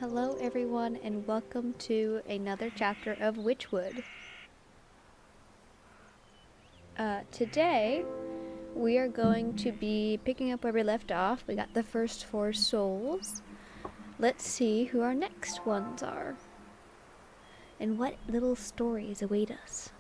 Hello everyone and welcome to another chapter of Witchwood. Today we are going to be picking up where we left off. We got the first 4 souls. Let's see who our next ones are and what little stories await us.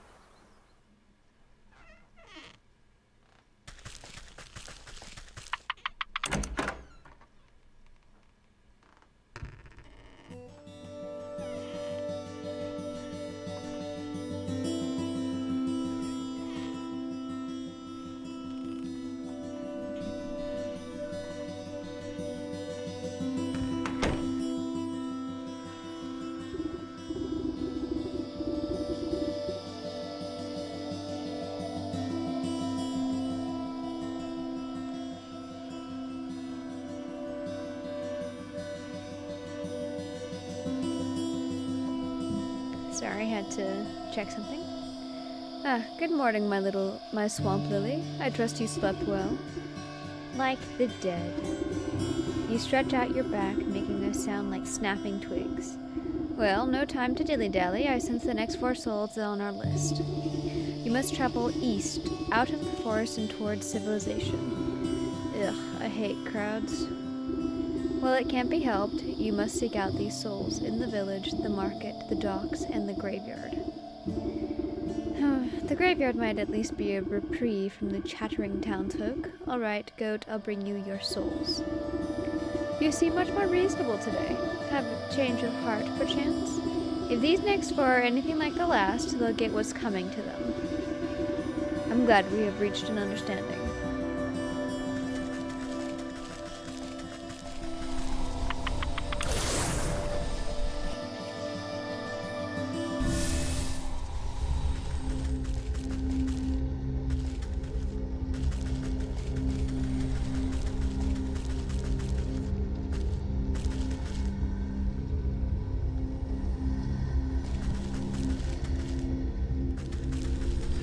Sorry, I had to check something. Good morning, my swamp lily. I trust you slept well. Like the dead. You stretch out your back, making a sound like snapping twigs. Well, no time to dilly-dally. I sense the next 4 souls on our list. You must travel east, out of the forest and towards civilization. Ugh, I hate crowds. Well, it can't be helped. You must seek out these souls in the village, the market, the docks, and the graveyard. The graveyard might at least be a reprieve from the chattering townsfolk. All right, goat, I'll bring you your souls. You seem much more reasonable today. Have a change of heart, perchance? If these next 4 are anything like the last, they'll get what's coming to them. I'm glad we have reached an understanding.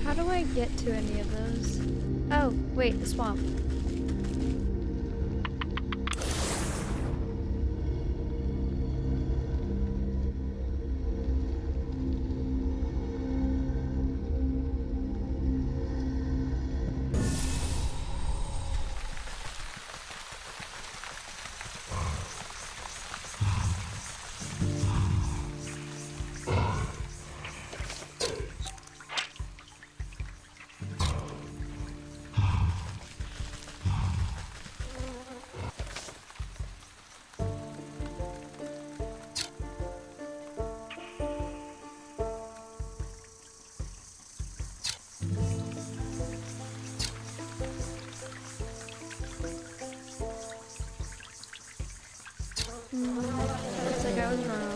How do I get to any of those? Oh, wait, the swamp. Looks like I was wrong.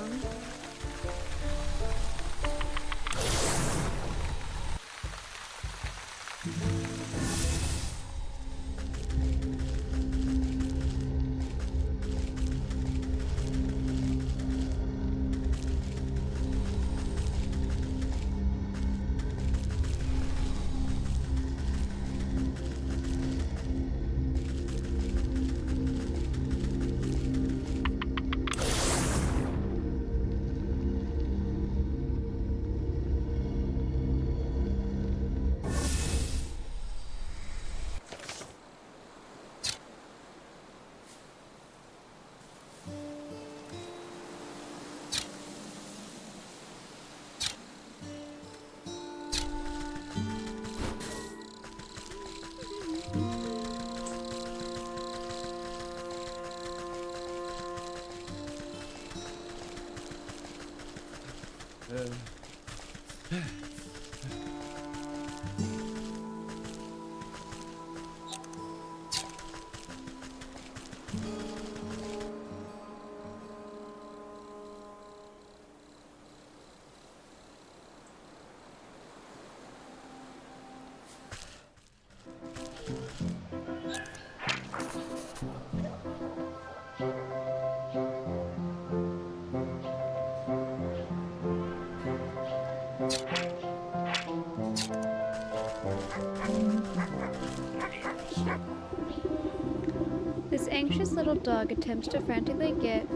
This anxious little dog attempts to frantically get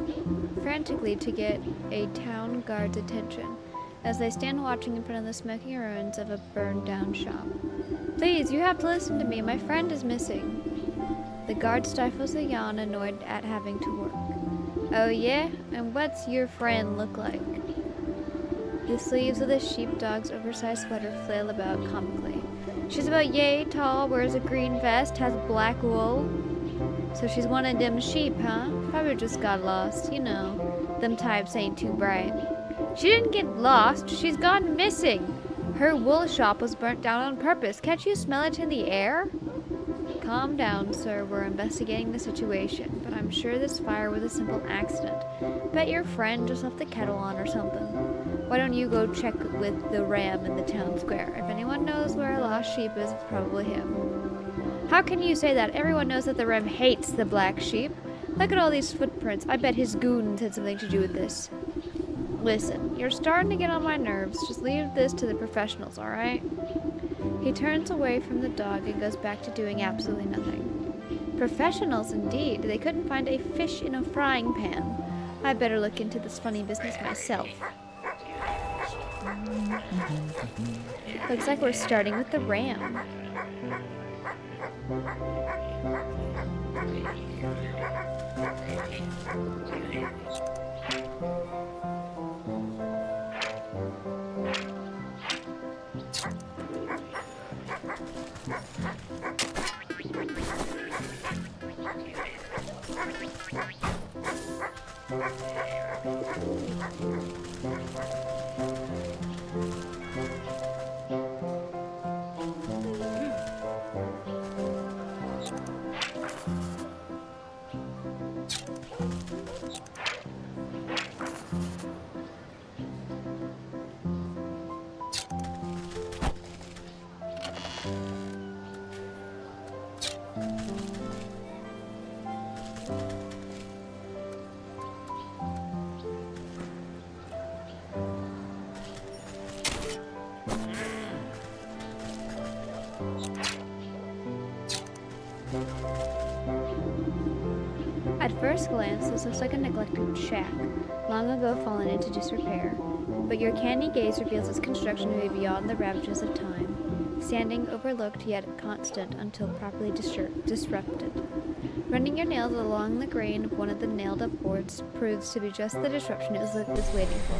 frantically to get a town guard's attention as they stand watching in front of the smoking ruins of a burned down shop. Please, you have to listen to me. My friend is missing. The guard stifles a yawn, annoyed at having to work. Oh yeah? And what's your friend look like? The sleeves of the sheepdog's oversized sweater flail about comically. She's about yay tall, wears a green vest, has black wool. So she's one of them sheep, huh? Probably just got lost, you know. Them types ain't too bright. She didn't get lost, she's gone missing. Her wool shop was burnt down on purpose. Can't you smell it in the air? Calm down, sir. We're investigating the situation, but I'm sure this fire was a simple accident. Bet your friend just left the kettle on or something. Why don't you go check with the ram in the town square? If anyone knows where a lost sheep is, it's probably him. How can you say that? Everyone knows that the ram hates the black sheep. Look at all these footprints. I bet his goons had something to do with this. Listen, you're starting to get on my nerves. Just leave this to the professionals, alright? He turns away from the dog and goes back to doing absolutely nothing. Professionals, indeed. They couldn't find a fish in a frying pan. I better look into this funny business myself. Looks like we're starting with the ram. At first glance, this looks like a neglected shack, long ago fallen into disrepair, but your canny gaze reveals its construction to be beyond the ravages of time, standing overlooked yet constant until properly disrupted. Running your nails along the grain of one of the nailed-up boards proves to be just the disruption it was waiting for.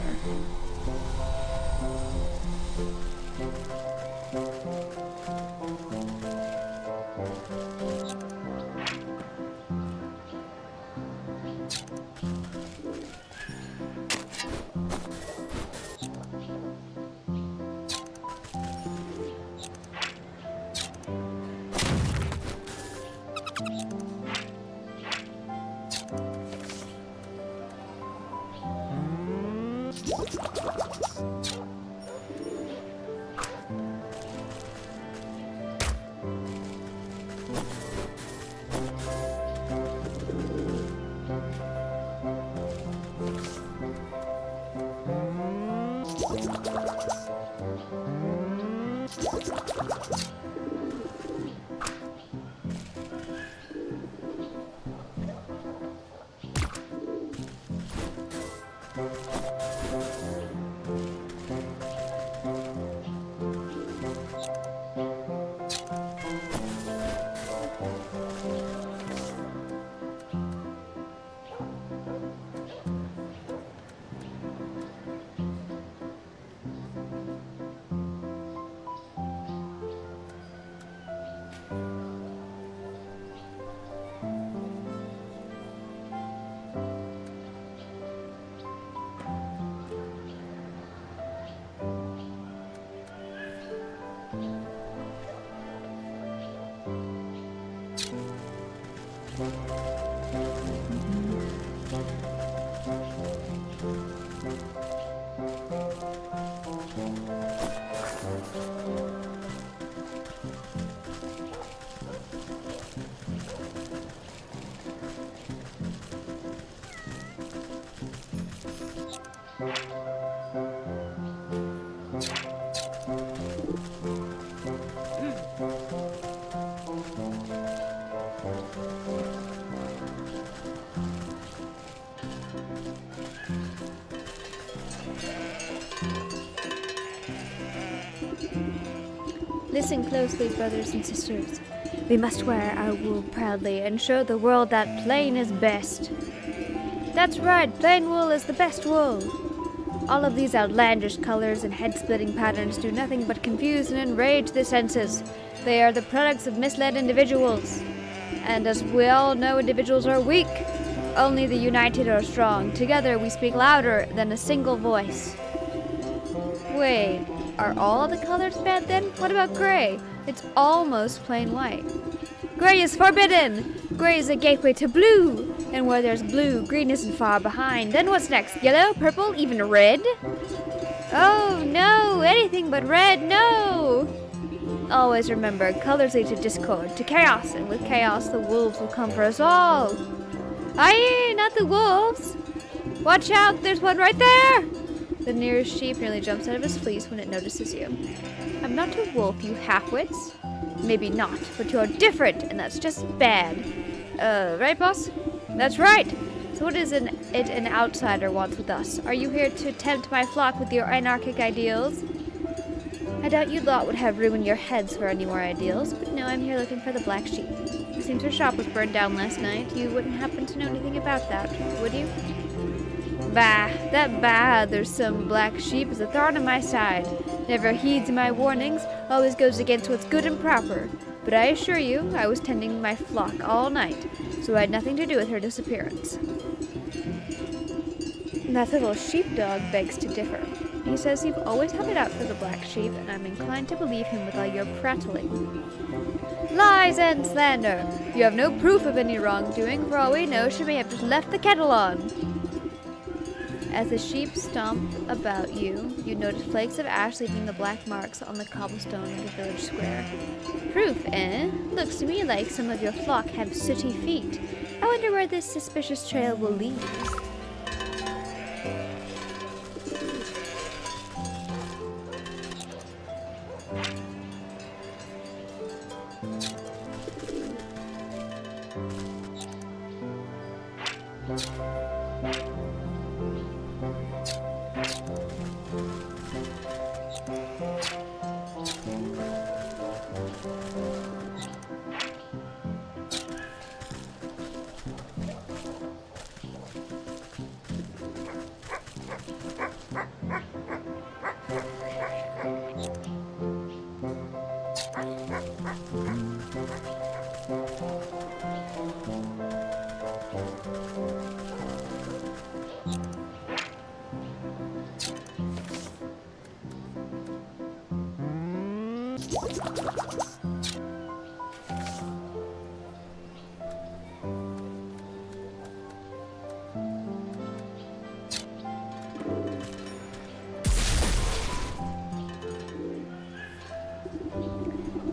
Listen closely, brothers and sisters. We must wear our wool proudly and show the world that plain is best. That's right, plain wool is the best wool. All of these outlandish colors and head-splitting patterns do nothing but confuse and enrage the senses. They are the products of misled individuals. And as we all know, individuals are weak. Only the united are strong. Together we speak louder than a single voice. Wait, are all the colors bad then? What about gray? It's almost plain white. Gray is forbidden! Gray is a gateway to blue! And where there's blue, green isn't far behind. Then what's next? Yellow, purple, even red? Oh no, anything but red, no! Always remember, colors lead to discord, to chaos, and with chaos the wolves will come for us all. Aye, not the wolves! Watch out, there's one right there! The nearest sheep nearly jumps out of his fleece when it notices you. I'm not a wolf, you half-wits. Maybe not, but you're different, and that's just bad. Right, boss? That's right! So what is it an outsider wants with us? Are you here to tempt my flock with your anarchic ideals? I doubt you lot would have room in your heads for any more ideals, but no, I'm here looking for the black sheep. It seems her shop was burned down last night. You wouldn't happen to know anything about that, would you? There's some black sheep is a thorn in my side. Never heeds my warnings, always goes against what's good and proper. But I assure you, I was tending my flock all night, so I had nothing to do with her disappearance. That little sheepdog begs to differ. He says you've always had it out for the black sheep, and I'm inclined to believe him with all your prattling. Lies and slander! You have no proof of any wrongdoing. For all we know, she may have just left the kettle on. As the sheep stomp about you, you notice flakes of ash leaving the black marks on the cobblestone of the village square. Proof, eh? Looks to me like some of your flock have sooty feet. I wonder where this suspicious trail will lead.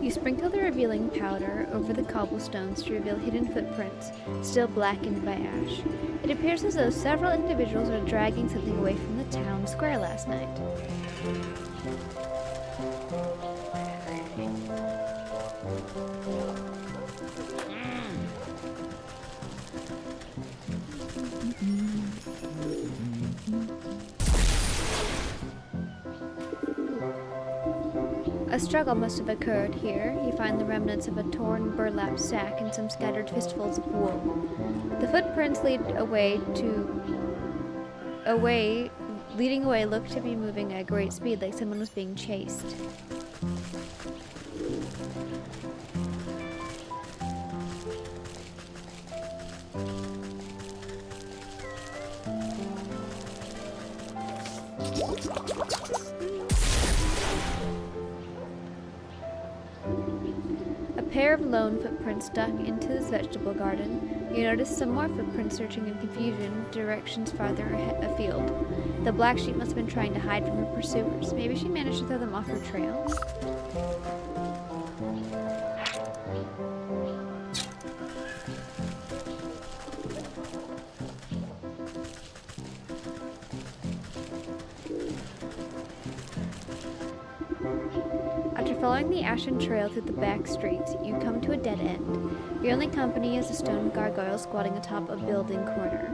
You sprinkle the revealing powder over the cobblestones to reveal hidden footprints, still blackened by ash. It appears as though several individuals are dragging something away from the town square last night. A struggle must have occurred here. You find the remnants of a torn burlap sack and some scattered fistfuls of wool. The footprints leading away look to be moving at great speed, like someone was being chased. A pair of lone footprints stuck into this vegetable garden. You notice some more footprints searching in confusion, directions farther afield. The black sheep must have been trying to hide from her pursuers. Maybe she managed to throw them off her trail. After following the ashen trail through the back streets, you come to a dead end. Your only company is a stone gargoyle squatting atop a building corner.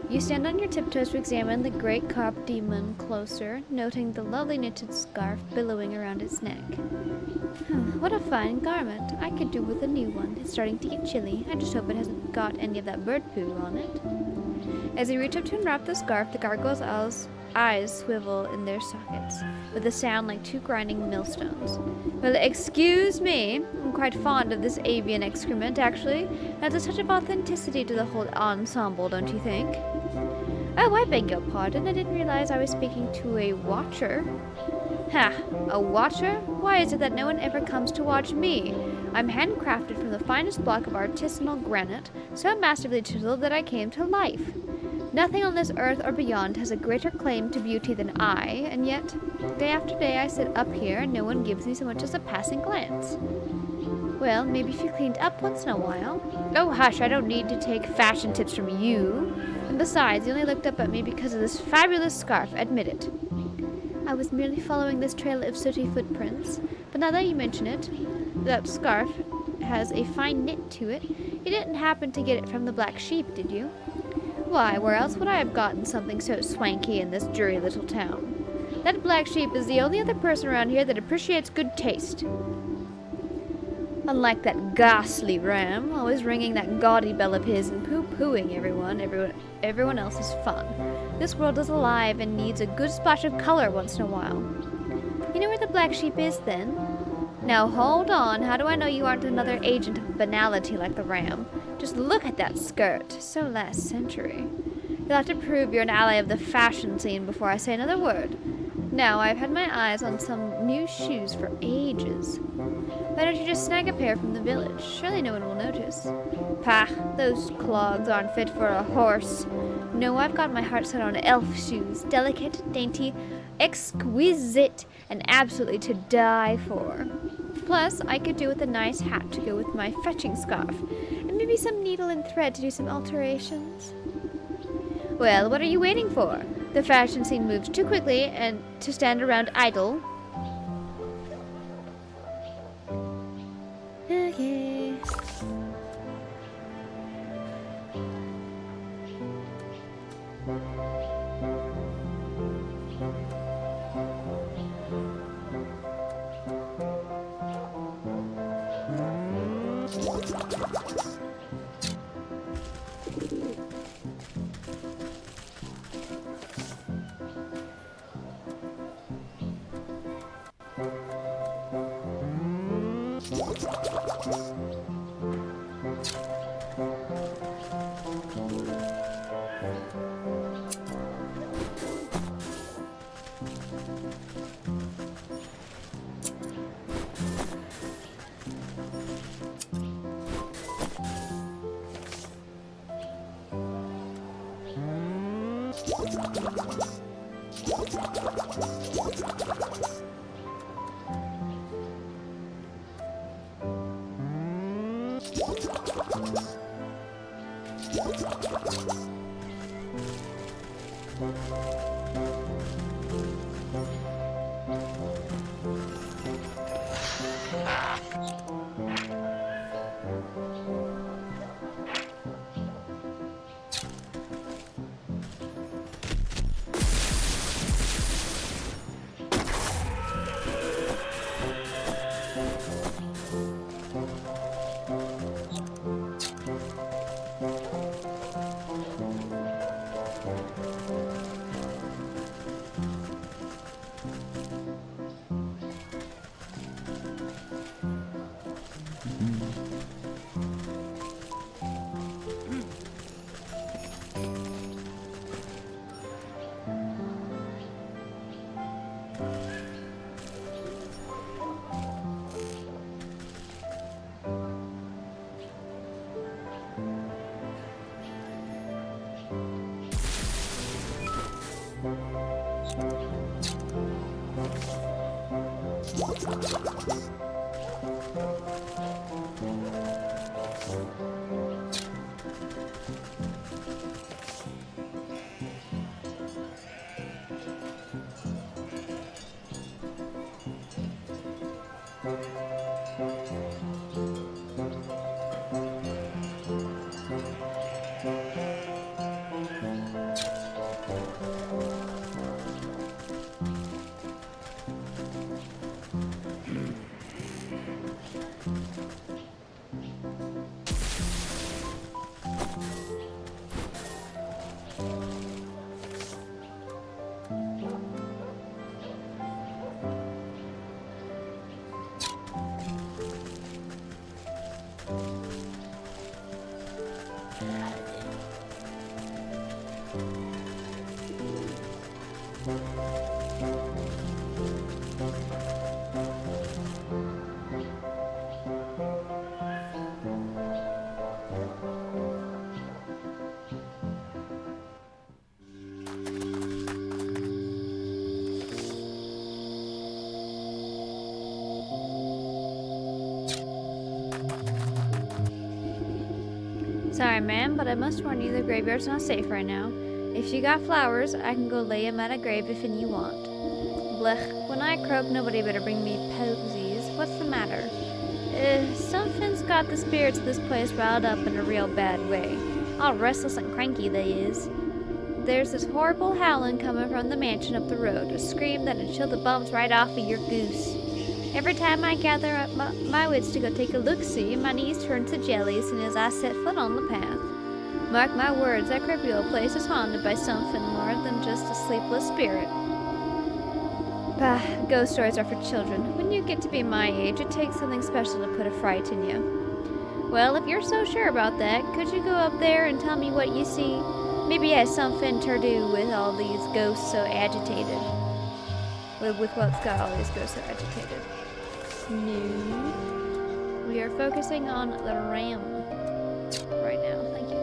You stand on your tiptoes to examine the great carp demon closer, noting the lovely knitted scarf billowing around its neck. What a fine garment. I could do with a new one. It's starting to get chilly. I just hope it hasn't got any of that bird poo on it. As you reach up to unwrap the scarf, the gargoyle's eyes swivel in their sockets, with a sound like two grinding millstones. Well, excuse me. I'm quite fond of this avian excrement, actually. Adds a touch of authenticity to the whole ensemble, don't you think? Oh, I beg your pardon. I didn't realize I was speaking to a watcher. Ha! A watcher? Why is it that no one ever comes to watch me? I'm handcrafted from the finest block of artisanal granite, so massively chiseled that I came to life. Nothing on this earth or beyond has a greater claim to beauty than I, and yet, day after day I sit up here and no one gives me so much as a passing glance. Well, maybe if you cleaned up once in a while. Oh, hush, I don't need to take fashion tips from you. And besides, you only looked up at me because of this fabulous scarf, admit it. I was merely following this trail of sooty footprints, but now that you mention it, that scarf has a fine knit to it. You didn't happen to get it from the Black Sheep, did you? Why, where else would I have gotten something so swanky in this dreary little town? That Black Sheep is the only other person around here that appreciates good taste. Unlike that ghastly ram, always ringing that gaudy bell of his and pooh-poohing everyone else's fun. This world is alive and needs a good splash of color once in a while. You know where the Black Sheep is, then? Now hold on, how do I know you aren't another agent of banality like the ram? Just look at that skirt, so last century. You'll have to prove you're an ally of the fashion scene before I say another word. Now, I've had my eyes on some new shoes for ages. Why don't you just snag a pair from the village? Surely no one will notice. Pah, those clogs aren't fit for a horse. No, I've got my heart set on elf shoes, delicate, dainty, exquisite, and absolutely to die for. Plus, I could do with a nice hat to go with my fetching scarf, and maybe some needle and thread to do some alterations. Well, what are you waiting for? The fashion scene moves too quickly and to stand around idle. Okay. Sorry, ma'am, but I must warn you the graveyard's not safe right now. If you got flowers, I can go lay 'em at a grave if you want. Blech, when I croak, nobody better bring me posies. What's the matter? Something's got the spirits of this place riled up in a real bad way. All restless and cranky they is. There's this horrible howling coming from the mansion up the road, a scream that'd chill the bums right off of your goose. Every time I gather up my wits to go take a look-see, my knees turn to jelly as soon as I set foot on the path. Mark my words, that creepy old place is haunted by something more than just a sleepless spirit. Bah, ghost stories are for children. When you get to be my age, it takes something special to put a fright in you. Well, if you're so sure about that, could you go up there and tell me what you see? Maybe it has something to do with all these ghosts so agitated. With what's got all these ghosts so agitated. No. We are focusing on the ram right now. Thank you.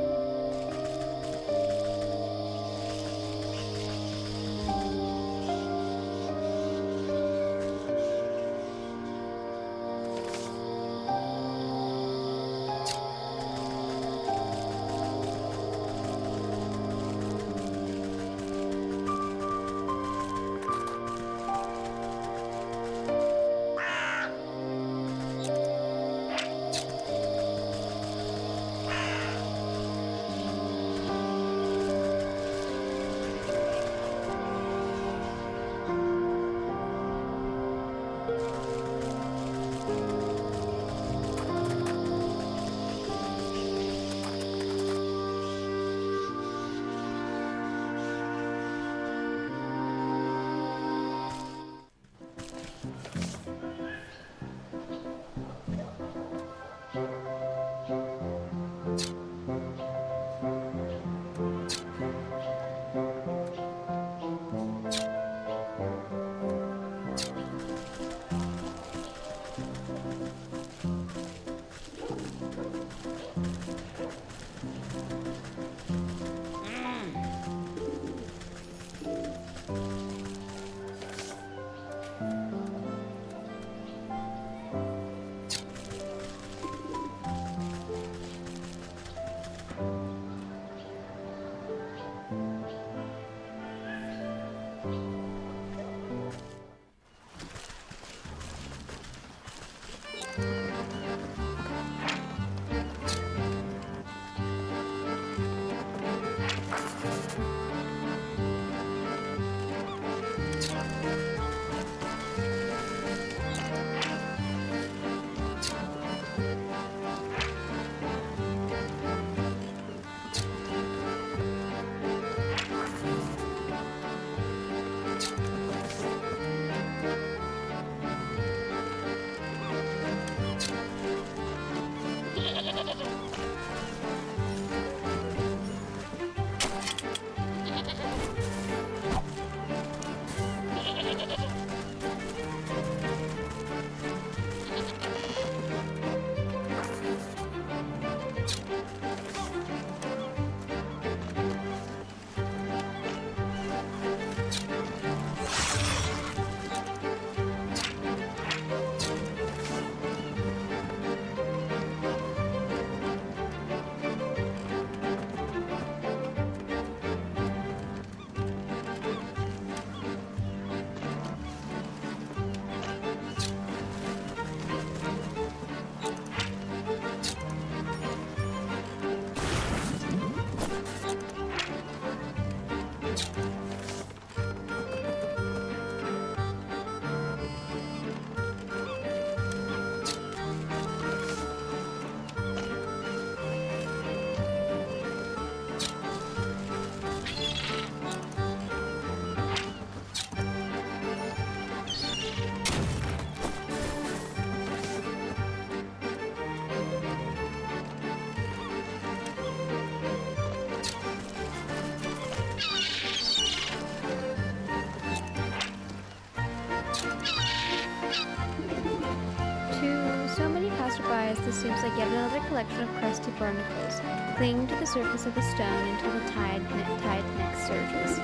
realize this seems like yet another collection of crusty barnacles, clinging to the surface of the stone until the tide next surges.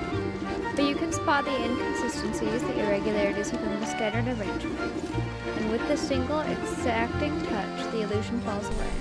But you can spot the inconsistencies, the irregularities within the scattered arrangement, and with the single exacting touch, the illusion falls away.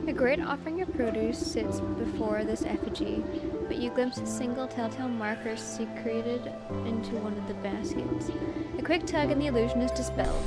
A great offering of produce sits before this effigy, but you glimpse a single telltale marker secreted into one of the baskets. A quick tug and the illusion is dispelled.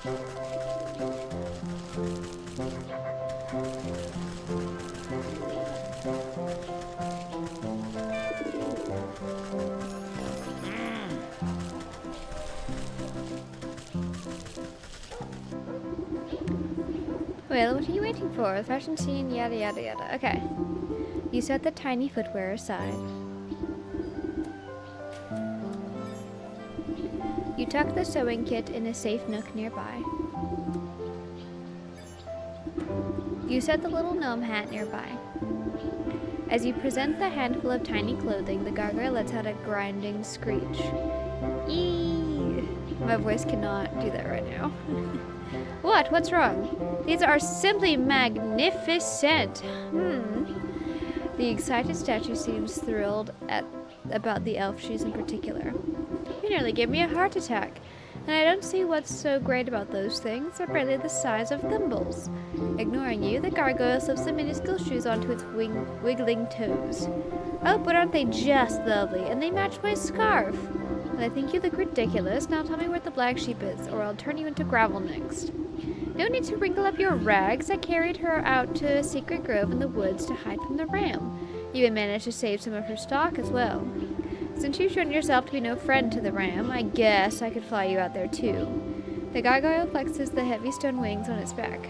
Well, what are you waiting for? The fashion scene, yada yada yada. Okay. You set the tiny footwear aside. You tuck the sewing kit in a safe nook nearby. You set the little gnome hat nearby. As you present the handful of tiny clothing, the gargoyle lets out a grinding screech. Eee! My voice cannot do that right now. What? What's wrong? These are simply magnificent. The excited statue seems thrilled about the elf shoes in particular. You nearly gave me a heart attack. And I don't see what's so great about those things. They're barely the size of thimbles. Ignoring you, the gargoyle slips the minuscule shoes onto its wiggling toes. Oh, but aren't they just lovely? And they match my scarf. And I think you look ridiculous. Now tell me where the black sheep is, or I'll turn you into gravel next. No need to wrinkle up your rags. I carried her out to a secret grove in the woods to hide from the ram. You even managed to save some of her stock as well. Since you've shown yourself to be no friend to the ram, I guess I could fly you out there too. The gargoyle flexes the heavy stone wings on its back.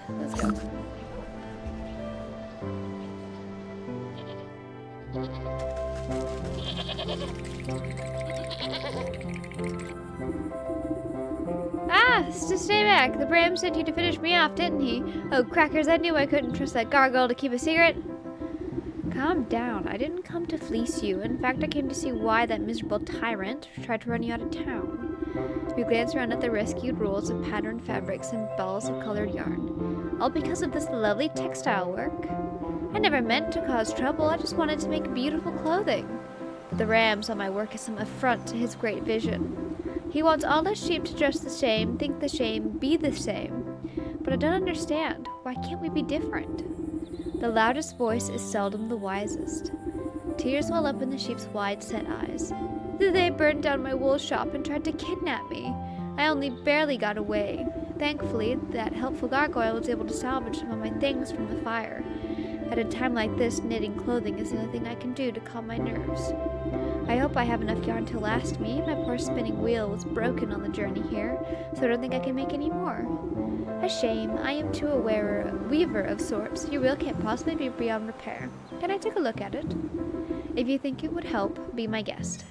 Let's go. Stay back. The ram sent you to finish me off, didn't he? Oh, crackers, I knew I couldn't trust that gargoyle to keep a secret. Calm down. I didn't come to fleece you. In fact, I came to see why that miserable tyrant tried to run you out of town. You glance around at the rescued rolls of patterned fabrics and balls of colored yarn. All because of this lovely textile work. I never meant to cause trouble. I just wanted to make beautiful clothing. But the ram saw my work as some affront to his great vision. He wants all his sheep to dress the same, think the same, be the same. But I don't understand. Why can't we be different? The loudest voice is seldom the wisest. Tears well up in the sheep's wide-set eyes. They burned down my wool shop and tried to kidnap me. I only barely got away. Thankfully, that helpful gargoyle was able to salvage some of my things from the fire. At a time like this, knitting clothing is the only thing I can do to calm my nerves. I hope I have enough yarn to last me. My poor spinning wheel was broken on the journey here, so I don't think I can make any more. A shame. I am too a weaver of sorts. Your wheel can't possibly be beyond repair. Can I take a look at it? If you think it would help, be my guest.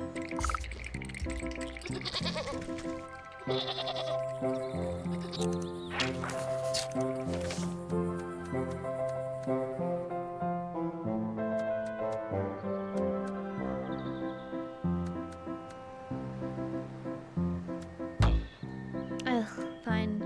Fine.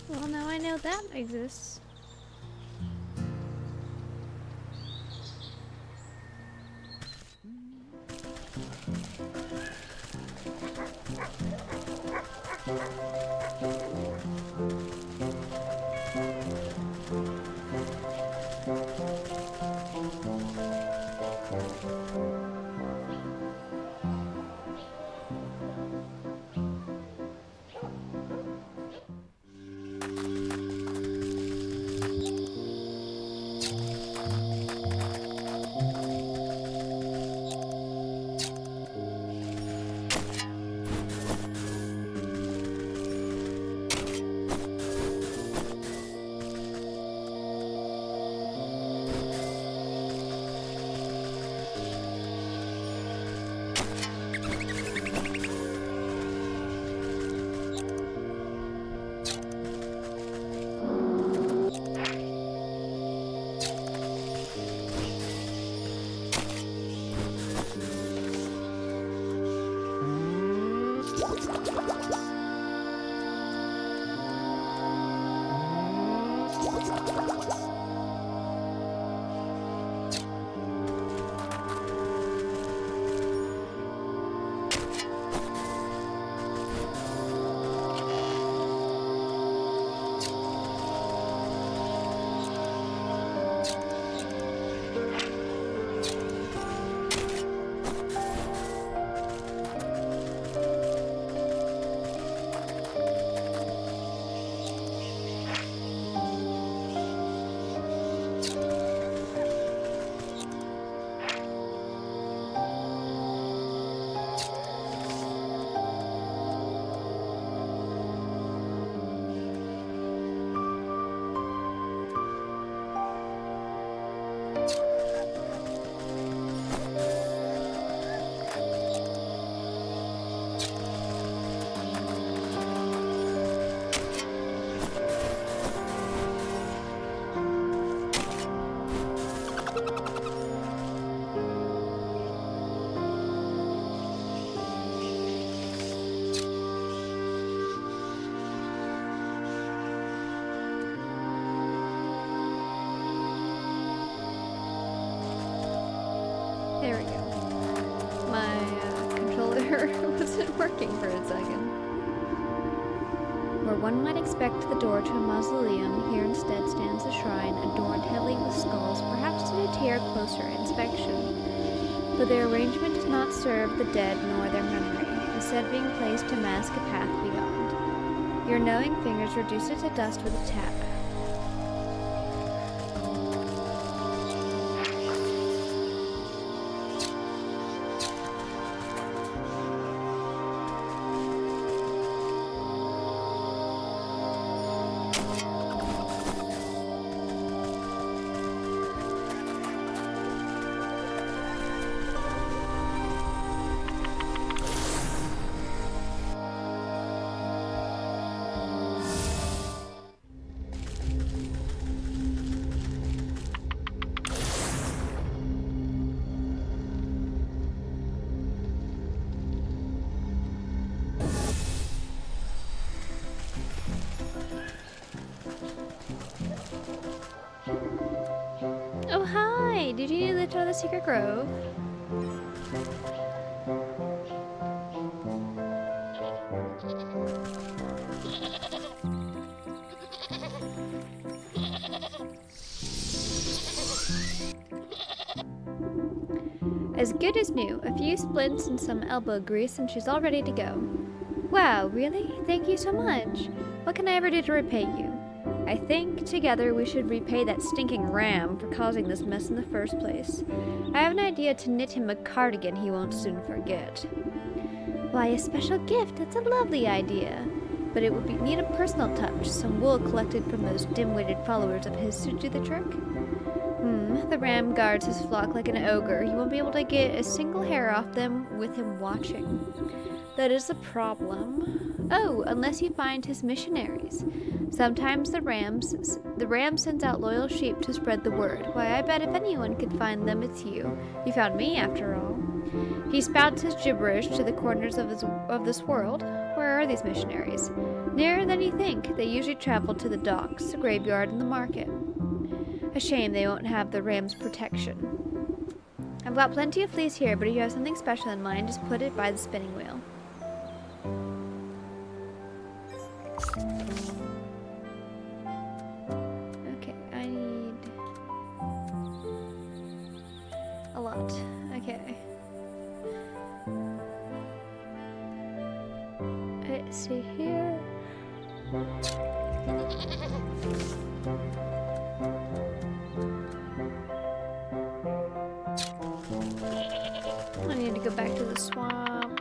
Well, now I know that exists. There we go. My controller wasn't working for a second. Where one might expect the door to a mausoleum, here instead stands a shrine adorned heavily with skulls, perhaps to deter closer inspection. But their arrangement does not serve the dead nor their memory, instead being placed to mask a path beyond. Your knowing fingers reduce it to dust with a tap. get out of the secret grove. As good as new. A few splints and some elbow grease and she's all ready to go. Wow, really? Thank you so much. What can I ever do to repay you? I think, together, we should repay that stinking ram for causing this mess in the first place. I have an idea to knit him a cardigan he won't soon forget. Why, a special gift? That's a lovely idea. But it would need a personal touch, some wool collected from those dim-witted followers of his to do the trick. The ram guards his flock like an ogre. You won't be able to get a single hair off them with him watching. That is a problem. Oh, unless you find his missionaries. Sometimes the ram sends out loyal sheep to spread the word. Why, I bet if anyone could find them, it's you. You found me, after all. He spouts his gibberish to the corners of this world. Where are these missionaries? Nearer than you think. They usually travel to the docks, the graveyard, and the market. A shame they won't have the ram's protection. I've got plenty of fleece here, but if you have something special in mind, just put it by the spinning wheel. Okay, I need a lot. Okay. Let's see here. I need to go back to the swamp.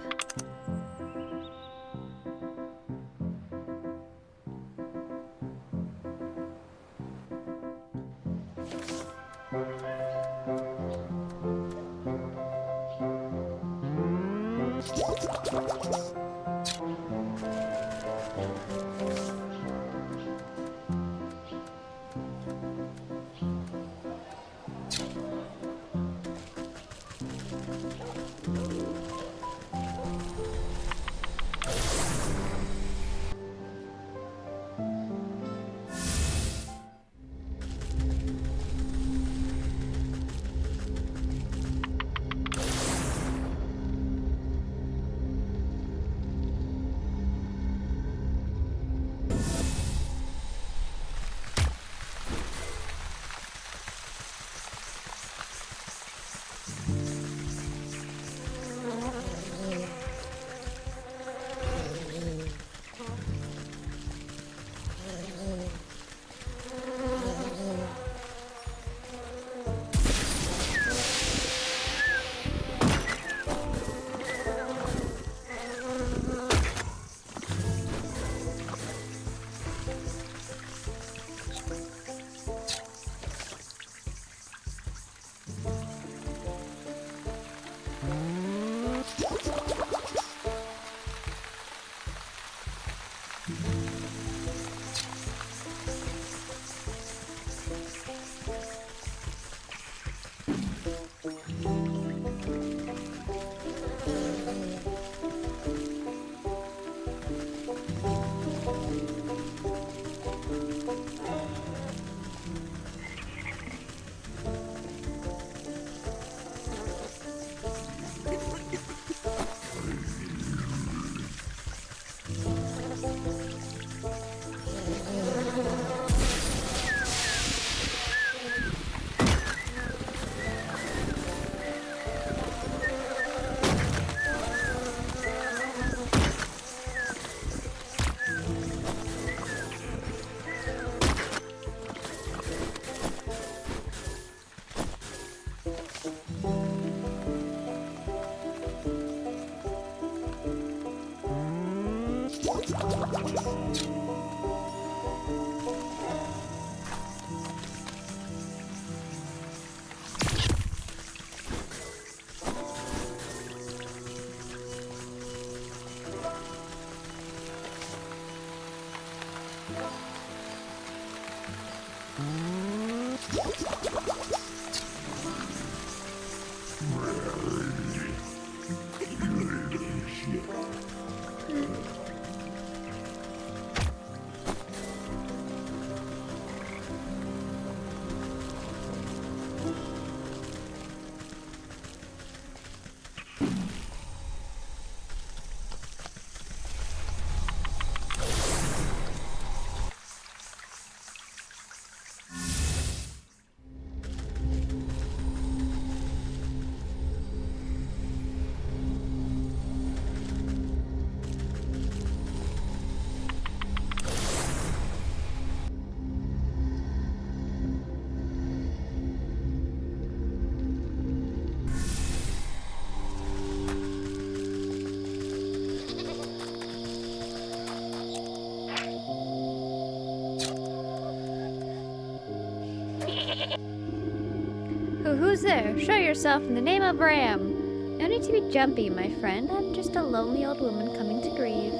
Who's there? Show yourself in the name of Ram. No need to be jumpy, my friend. I'm just a lonely old woman coming to grieve.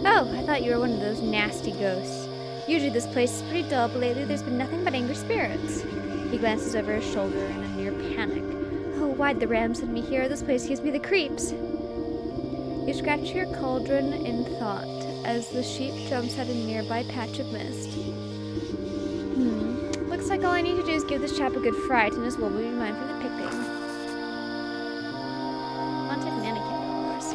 Oh, I thought you were one of those nasty ghosts. Usually this place is pretty dull, but lately there's been nothing but angry spirits. He glances over his shoulder in a near panic. Oh, why'd the Ram send me here? This place gives me the creeps. You scratch your cauldron in thought as the sheep jumps at a nearby patch of mist. Looks like all I need to do is give this chap a good fright and his will be mine for the picking. Haunted mannequin, of course.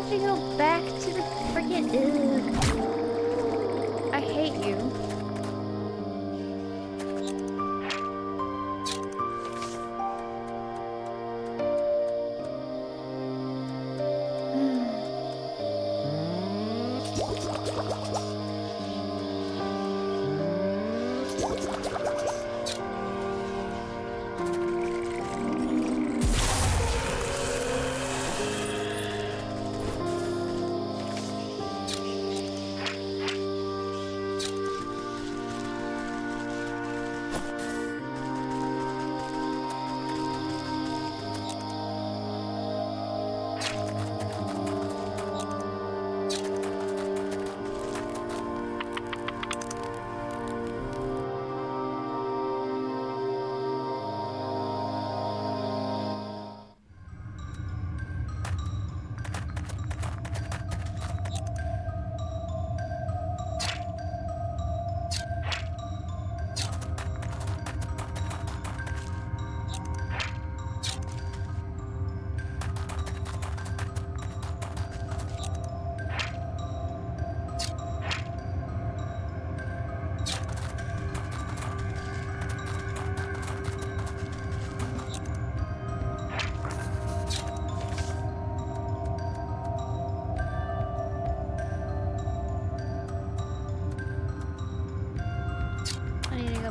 To go back to the freaking. I hate you.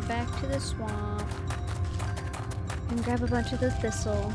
Back to the swamp and grab a bunch of the thistle.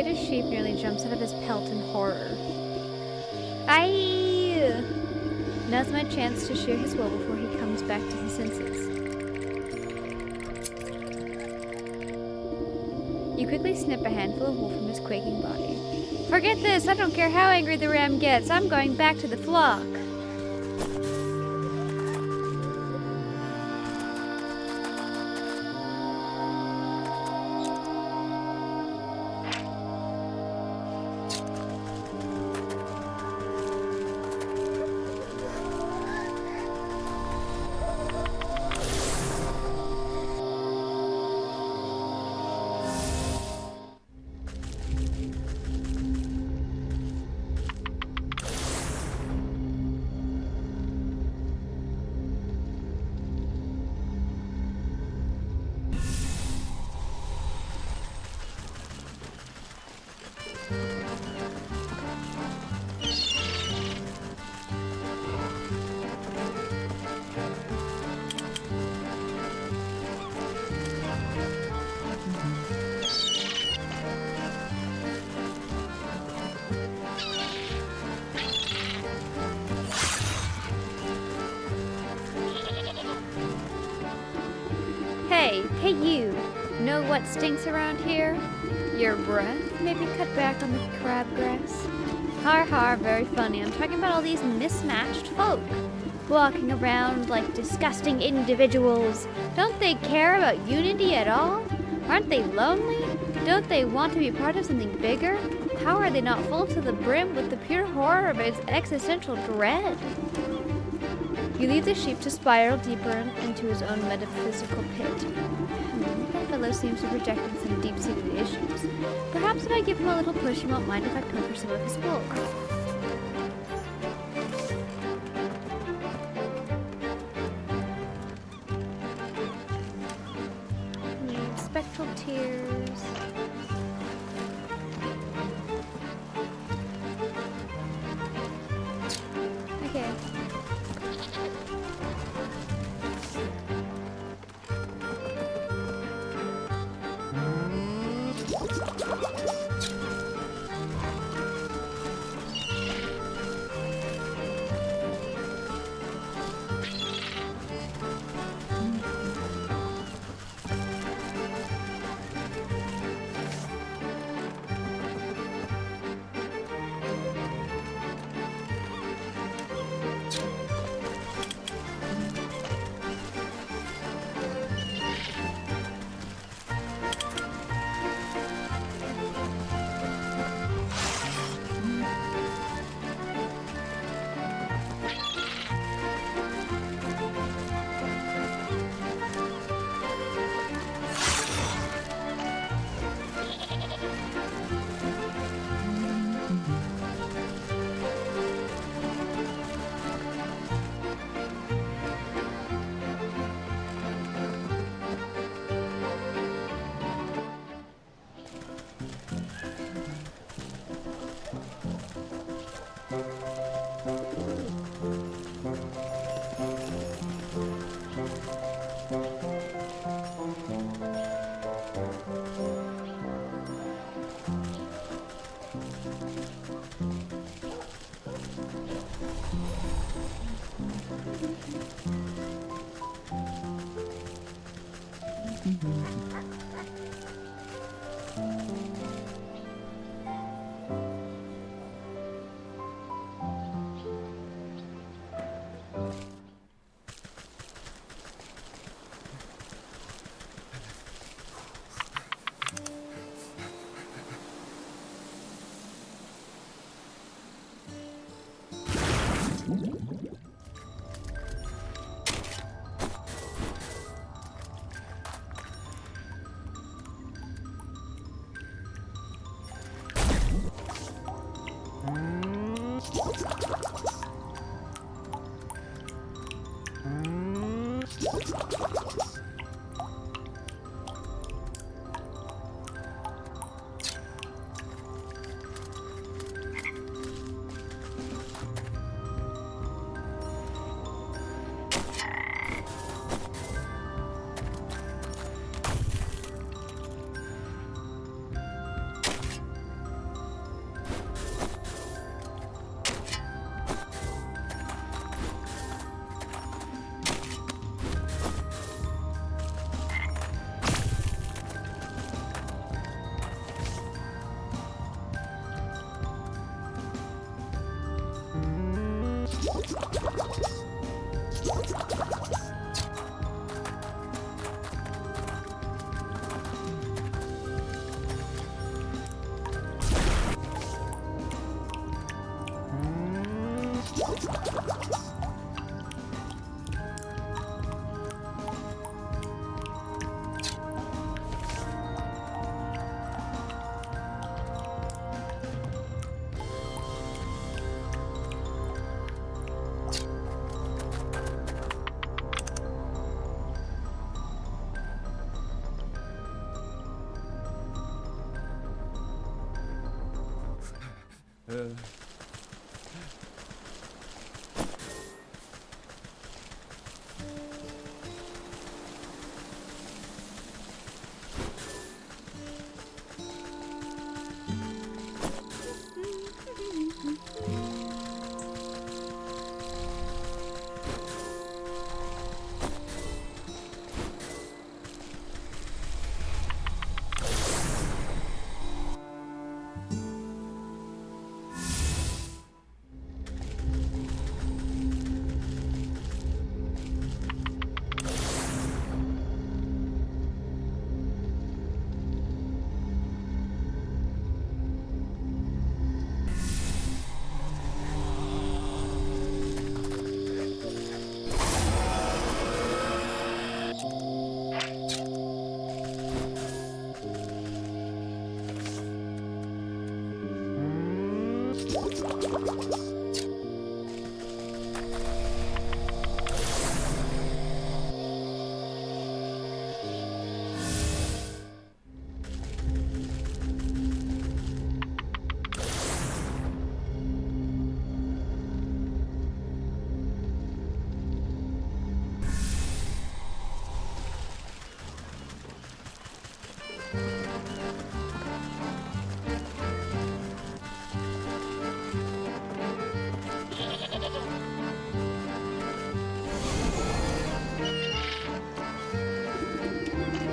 infuriated sheep nearly jumps out of his pelt in horror. Aye! Now's my chance to shear his wool before he comes back to his senses. You quickly snip a handful of wool from his quaking body. Forget this! I don't care how angry the ram gets. I'm going back to the flock. Hey you! Know what stinks around here? Your breath? Maybe cut back on the crabgrass? Har har, very funny. I'm talking about all these mismatched folk. Walking around like disgusting individuals. Don't they care about unity at all? Aren't they lonely? Don't they want to be part of something bigger? How are they not full to the brim with the pure horror of its existential dread? You leave the sheep to spiral deeper into his own metaphysical pit. That fellow seems to be projecting some deep-seated issues. Perhaps if I give him a little push, he won't mind if I pilfer some of his wool. Spectral tears. Okay.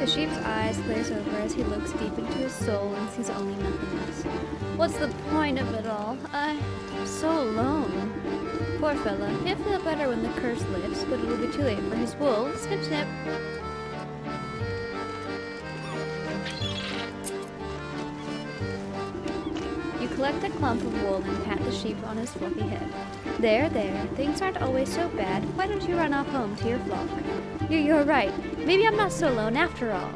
The sheep's eyes glaze over as he looks deep into his soul and sees only nothingness. What's the point of it all? I'm so alone. Poor fella. He'll feel better when the curse lifts, but it'll be too late for his wool. Snip, snip. You collect a clump of wool and pat the sheep on his fluffy head. There, there. Things aren't always so bad. Why don't you run off home to your flock? You're right. Maybe I'm not so alone after all.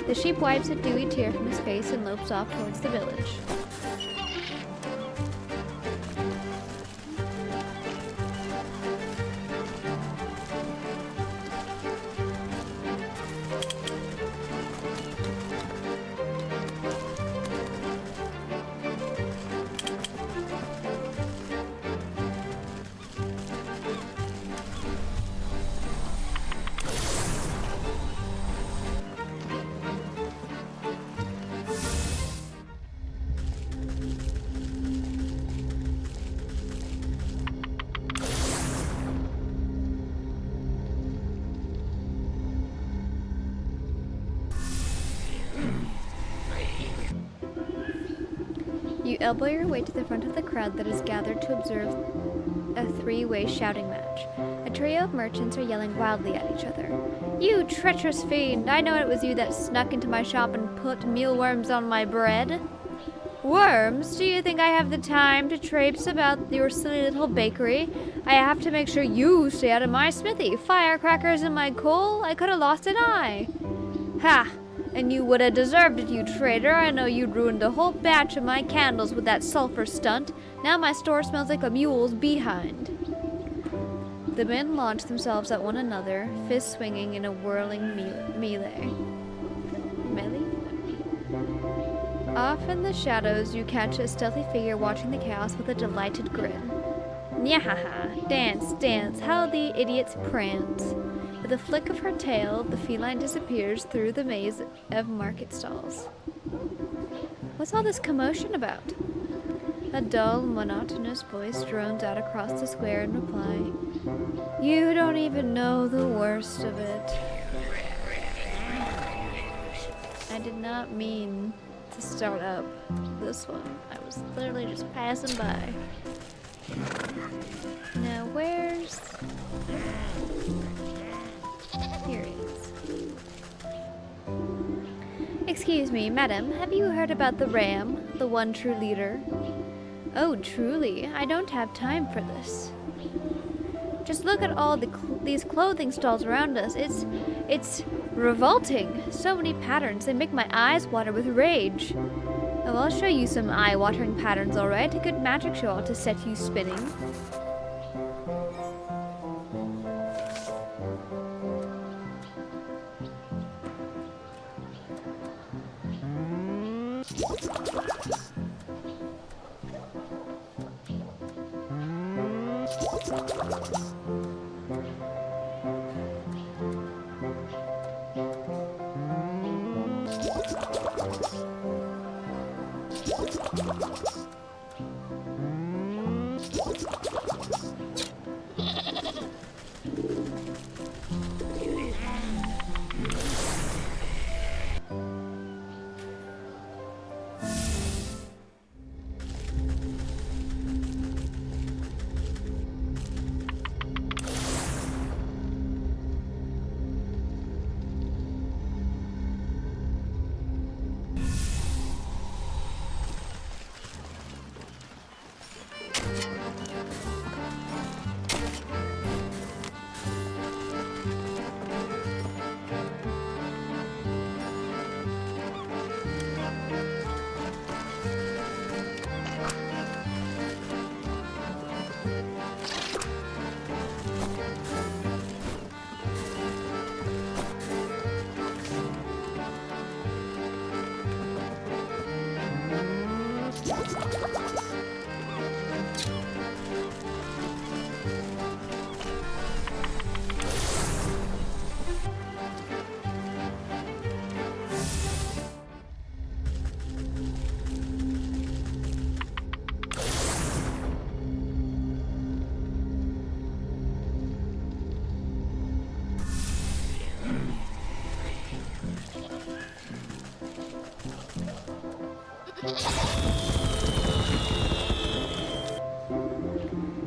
The sheep wipes a dewy tear from his face and lopes off towards the village. You elbow your way to the front of the crowd that is gathered to observe a three-way shouting match. A trio of merchants are yelling wildly at each other. You treacherous fiend! I know it was you that snuck into my shop and put mealworms on my bread. Worms? Do you think I have the time to traipse about your silly little bakery? I have to make sure you stay out of my smithy. Firecrackers in my coal? I could have lost an eye. Ha! And you would have deserved it, you traitor. I know you'd ruined a whole batch of my candles with that sulfur stunt. Now my store smells like a mule's behind. The men launch themselves at one another, fists swinging in a whirling melee. Off in the shadows, you catch a stealthy figure watching the chaos with a delighted grin. Nyahaha! Dance, dance, how the idiots prance. With a flick of her tail, the feline disappears through the maze of market stalls. What's all this commotion about? A dull, monotonous voice drones out across the square in reply. You don't even know the worst of it. I did not mean to start up this one. I was literally just passing by. Now where's... Here it is. Excuse me, madam, have you heard about the Ram, the one true leader? Oh, truly, I don't have time for this. Just look at all these clothing stalls around us. It's revolting. So many patterns, they make my eyes water with rage. Oh, I'll show you some eye-watering patterns, alright? A good magic show ought to set you spinning.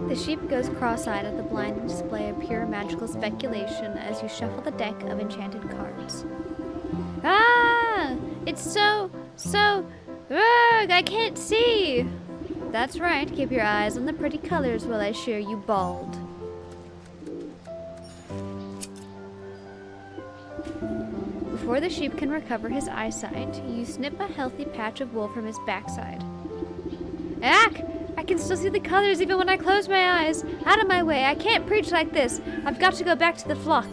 The sheep goes cross-eyed at the blinding display of pure magical speculation as you shuffle the deck of enchanted cards. Ah! It's so... Ugh, I can't see! That's right, keep your eyes on the pretty colors while I shear you bald. Before the sheep can recover his eyesight, you snip a healthy patch of wool from his backside. Ack! I can still see the colors even when I close my eyes. Out of my way, I can't preach like this. I've got to go back to the flock.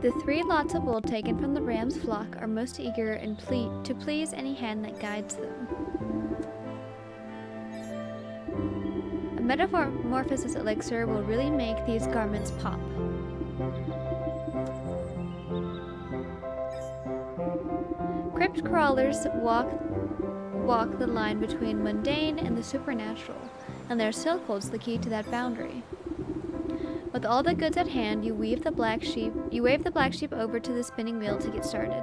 The 3 lots of wool taken from the ram's flock are most eager and to please any hand that guides them. A metamorphosis elixir will really make these garments pop. Crypt crawlers walk the line between mundane and the supernatural, and their silk holds the key to that boundary. With all the goods at hand, you wave the black sheep over to the spinning wheel to get started.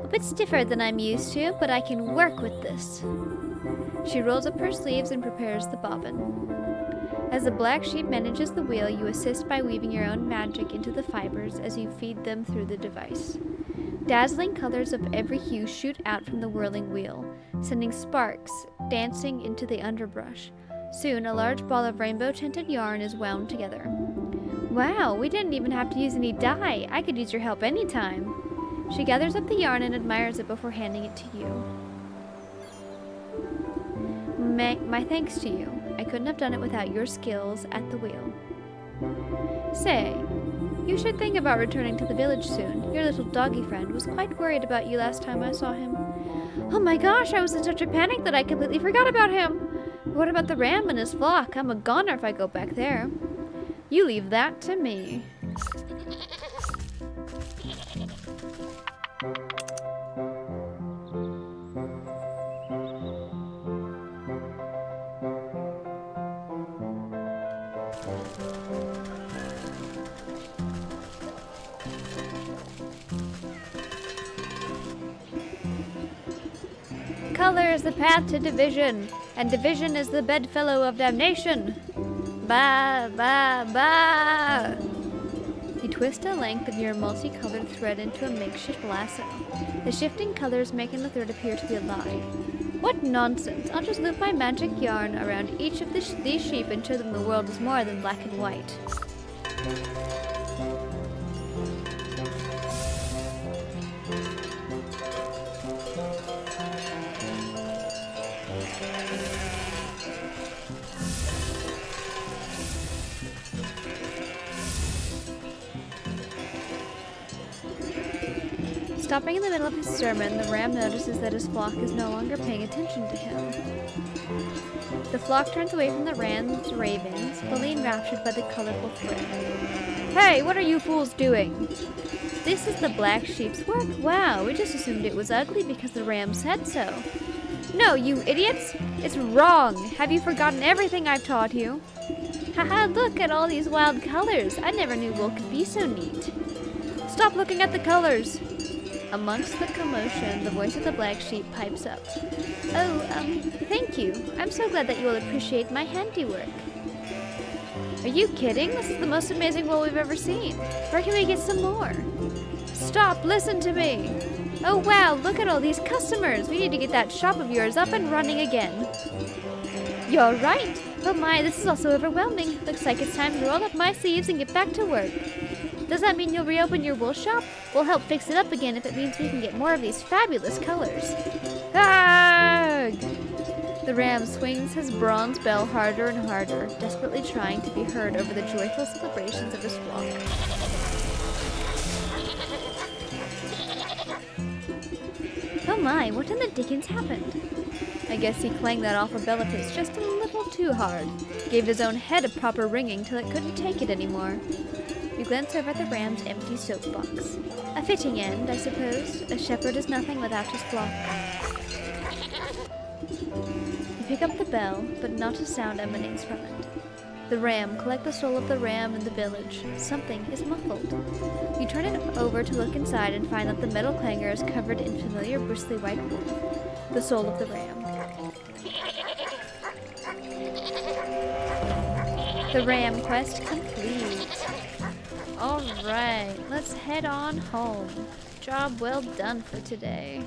A bit stiffer than I'm used to, but I can work with this. She rolls up her sleeves and prepares the bobbin. As the black sheep manages the wheel, you assist by weaving your own magic into the fibers as you feed them through the device. Dazzling colors of every hue shoot out from the whirling wheel, sending sparks dancing into the underbrush. Soon, a large ball of rainbow-tinted yarn is wound together. Wow, we didn't even have to use any dye. I could use your help anytime. She gathers up the yarn and admires it before handing it to you. My thanks to you. I couldn't have done it without your skills at the wheel. Say, you should think about returning to the village soon. Your little doggy friend was quite worried about you last time I saw him. Oh my gosh, I was in such a panic that I completely forgot about him. What about the ram and his flock? I'm a goner if I go back there. You leave that to me. Color is the path to division, and division is the bedfellow of damnation. Ba, ba, ba! You twist a length of your multicolored thread into a makeshift lasso, the shifting colors making the thread appear to be alive. What nonsense! I'll just loop my magic yarn around each of these sheep and show them the world is more than black and white. Stopping in the middle of his sermon, the ram notices that his flock is no longer paying attention to him. The flock turns away from the ram's ravings, fully enraptured by the colorful thread. Hey, what are you fools doing? This is the black sheep's work? Wow, we just assumed it was ugly because the ram said so. No, you idiots! It's wrong! Have you forgotten everything I've taught you? Haha, look at all these wild colors! I never knew wool could be so neat. Stop looking at the colors! Amongst the commotion, the voice of the black sheep pipes up. Oh, thank you. I'm so glad that you will appreciate my handiwork. Are you kidding? This is the most amazing wool we've ever seen. Where can we get some more? Stop, listen to me. Oh wow, look at all these customers. We need to get that shop of yours up and running again. You're right. Oh my, this is also overwhelming. Looks like it's time to roll up my sleeves and get back to work. Does that mean you'll reopen your wool shop? We'll help fix it up again if it means we can get more of these fabulous colors. Arrgh! The ram swings his bronze bell harder and harder, desperately trying to be heard over the joyful celebrations of his flock. Oh my, what in the dickens happened? I guess he clanged that awful bell of his just a little too hard. Gave his own head a proper ringing till it couldn't take it anymore. You glance over at the ram's empty soapbox. A fitting end, I suppose. A shepherd is nothing without his flock. You pick up the bell, but not a sound emanates from it. The ram, collect the soul of the ram in the village. Something is muffled. You turn it over to look inside and find that the metal clanger is covered in familiar bristly white wool. The soul of the ram. The ram quest complete. Alright, let's head on home. Job well done for today.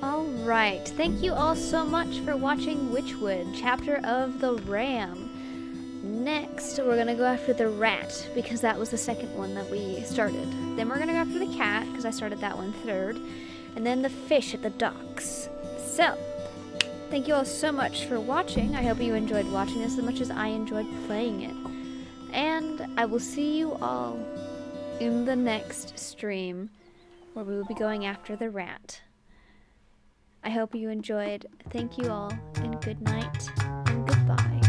Alright, thank you all so much for watching Witchwood, chapter of the Ram. Next, we're gonna go after the rat, because that was the second one that we started. Then we're gonna go after the cat, because I started that one third. And then the fish at the docks. So, thank you all so much for watching. I hope you enjoyed watching this as much as I enjoyed playing it. And I will see you all in the next stream, where we will be going after the rat. I hope you enjoyed. Thank you all, and good night, and goodbye.